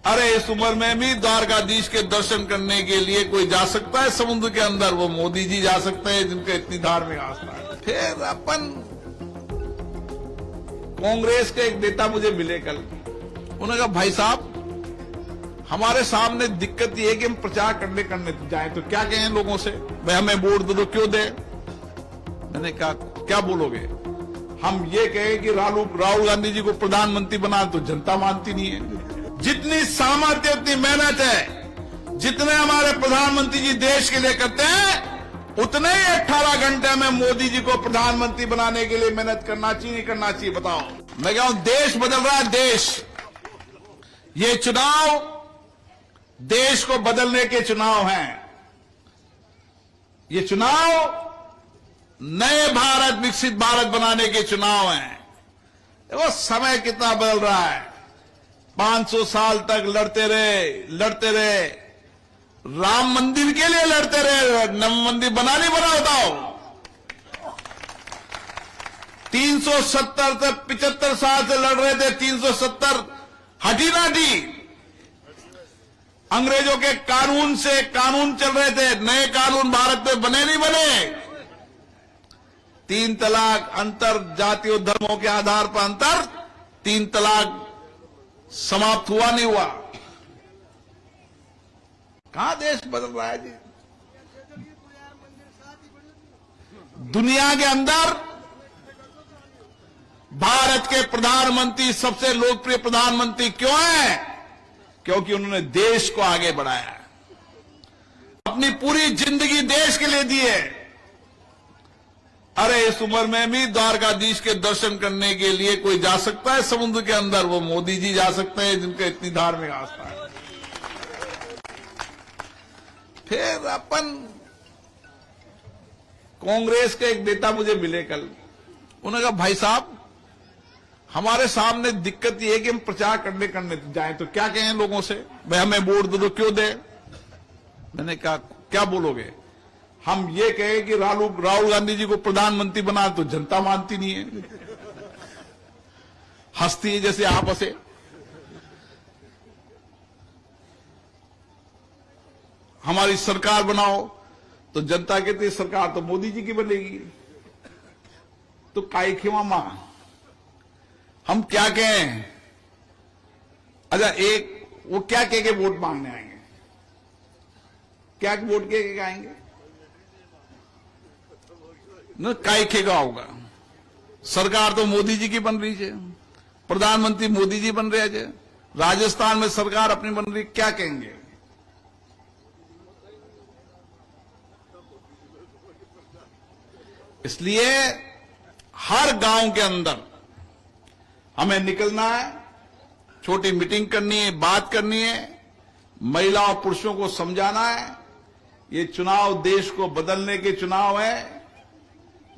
अरे इस उम्र में भी द्वारकाधीश के दर्शन करने के लिए कोई जा सकता है समुद्र के अंदर? वो मोदी जी जा सकते हैं जिनके इतनी धार्मिक आस्था है। फिर अपन कांग्रेस के एक नेता मुझे मिले कल, उन्होंने कहा भाई साहब हमारे सामने दिक्कत ये है कि हम प्रचार करने जाए तो क्या कहें लोगों से, भाई हमें वोट दो तो क्यों दे? मैंने कहा क्या बोलोगे? हम ये कहें कि राहुल गांधी जी को प्रधानमंत्री बना तो जनता मानती नहीं है। जितनी सामर्थ्य उतनी मेहनत है, जितने हमारे प्रधानमंत्री जी देश के लिए करते हैं उतने ही 18 घंटे में मोदी जी को प्रधानमंत्री बनाने के लिए मेहनत करना चाहिए नहीं करना चाहिए? बताओ। मैं कह रहा हूं देश बदल रहा है, देश। ये चुनाव देश को बदलने के चुनाव हैं। ये चुनाव नए भारत, विकसित भारत बनाने के चुनाव हैं। देखो समय कितना बदल रहा है। 500 साल तक लड़ते रहे, राम मंदिर के लिए लड़ते रहे, नव मंदिर बना नहीं बना? बताओ। 370 से 75 साल से लड़ रहे थे, 370 हटी ना हटी। अंग्रेजों के कानून से कानून चल रहे थे, नए कानून भारत में बने नहीं बने। 3 तलाक, अंतर जातियों धर्मों के आधार पर अंतर, 3 तलाक समाप्त हुआ नहीं हुआ। कहां देश बदल रहा है जी? दुनिया के अंदर भारत के प्रधानमंत्री सबसे लोकप्रिय प्रधानमंत्री क्यों हैं? क्योंकि उन्होंने देश को आगे बढ़ाया, अपनी पूरी जिंदगी देश के लिए दी है। अरे इस उम्र में भी द्वारकाधीश के दर्शन करने के लिए कोई जा सकता है समुद्र के अंदर? वो मोदी जी जा सकते हैं जिनके इतनी धार्मिक आस्था है। फिर अपन कांग्रेस के एक नेता मुझे मिले कल, उन्होंने कहा भाई साहब हमारे सामने दिक्कत ये है कि हम प्रचार करने जाए तो क्या कहें लोगों से, भाई हमें वोट दो तो क्यों दे? मैंने कहा क्या बोलोगे? हम ये कहें कि राहुल गांधी जी को प्रधानमंत्री बना तो जनता मानती नहीं है, हंसती है जैसे आप हंसे। हमारी सरकार बनाओ तो जनता कहती है सरकार तो मोदी जी की बनेगी। तो काई खेवा मां हम क्या कहें? अच्छा एक वो क्या कह के वोट मांगने आएंगे? क्या वोट के आएंगे? न काय खेगा होगा। सरकार तो मोदी जी की बन रही है, प्रधानमंत्री मोदी जी बन रहे हैं, राजस्थान में सरकार अपनी बन रही, क्या कहेंगे? इसलिए हर गांव के अंदर हमें निकलना है, छोटी मीटिंग करनी है, बात करनी है, महिला और पुरुषों को समझाना है। ये चुनाव देश को बदलने के चुनाव है।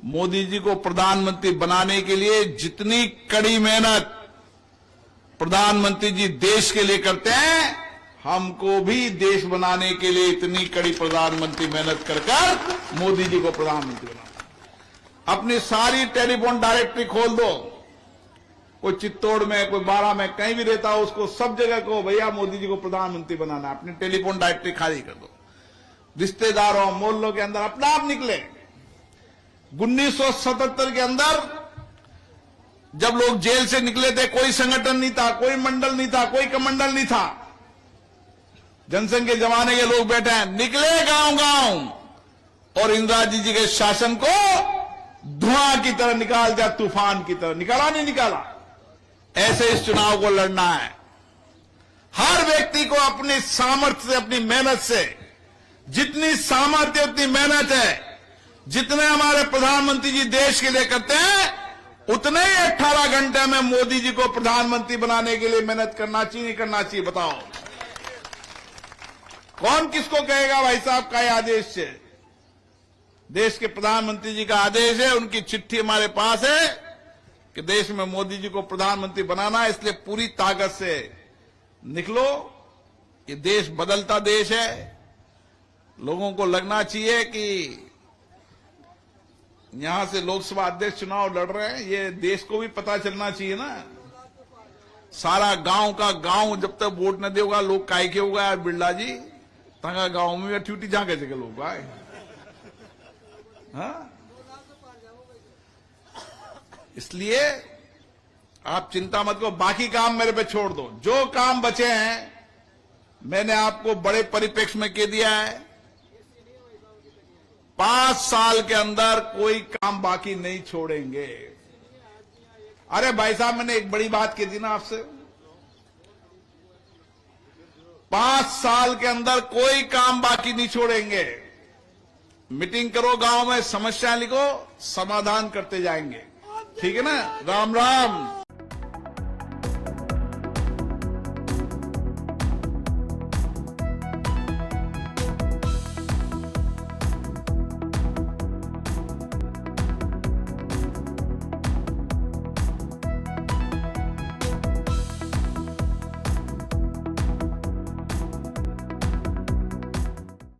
मोदी जी को प्रधानमंत्री बनाने के लिए जितनी कड़ी मेहनत प्रधानमंत्री जी देश के लिए करते हैं, हमको भी देश बनाने के लिए इतनी कड़ी प्रधानमंत्री मेहनत कर मोदी जी को प्रधानमंत्री बनाना। अपनी सारी टेलीफोन डायरेक्टरी खोल दो, कोई चित्तौड़ में, कोई बाड़ा में, कहीं भी रहता हो उसको सब जगह को भैया मोदी जी को प्रधानमंत्री बनाना। अपनी टेलीफोन डायरेक्टरी खाली कर दो। रिश्तेदारों मोहल्लों के अंदर अपना आप निकले। 1977 के अंदर जब लोग जेल से निकले थे, कोई संगठन नहीं था, कोई मंडल नहीं था, कोई कमंडल नहीं था, जनसंघ के जमाने के लोग बैठे हैं, निकले गांव गांव और इंदिरा जी के शासन को धुआं की तरह निकाल दिया, तूफान की तरह। निकाला नहीं निकाला? ऐसे इस चुनाव को लड़ना है। हर व्यक्ति को अपनी सामर्थ्य से, अपनी मेहनत से, जितनी सामर्थ्य उतनी मेहनत है, जितने हमारे प्रधानमंत्री जी देश के लिए करते हैं उतने ही 18 घंटे में मोदी जी को प्रधानमंत्री बनाने के लिए मेहनत करना चाहिए नहीं करना चाहिए? बताओ। कौन किसको कहेगा भाई साहब का आदेश से? देश के प्रधानमंत्री जी का आदेश है, उनकी चिट्ठी हमारे पास है कि देश में मोदी जी को प्रधानमंत्री बनाना है, इसलिए पूरी ताकत से निकलो। ये देश बदलता देश है। लोगों को लगना चाहिए कि यहां से लोकसभा अध्यक्ष चुनाव लड़ रहे हैं, ये देश को भी पता चलना चाहिए ना। सारा गांव का गांव जब तक वोट न देगा लोग काय के होगा यार बिरला जी तंगा गांव में ट्यूटी जहां कैसे के लोग आए हाँ? इसलिए आप चिंता मत करो, बाकी काम मेरे पे छोड़ दो। जो काम बचे हैं मैंने आपको बड़े परिप्रेक्ष्य में कह दिया है, 5 साल के अंदर कोई काम बाकी नहीं छोड़ेंगे। अरे भाई साहब मैंने एक बड़ी बात कही थी ना आपसे, 5 साल के अंदर कोई काम बाकी नहीं छोड़ेंगे। मीटिंग करो, गांव में समस्या लिखो, समाधान करते जाएंगे। ठीक है ना? राम राम।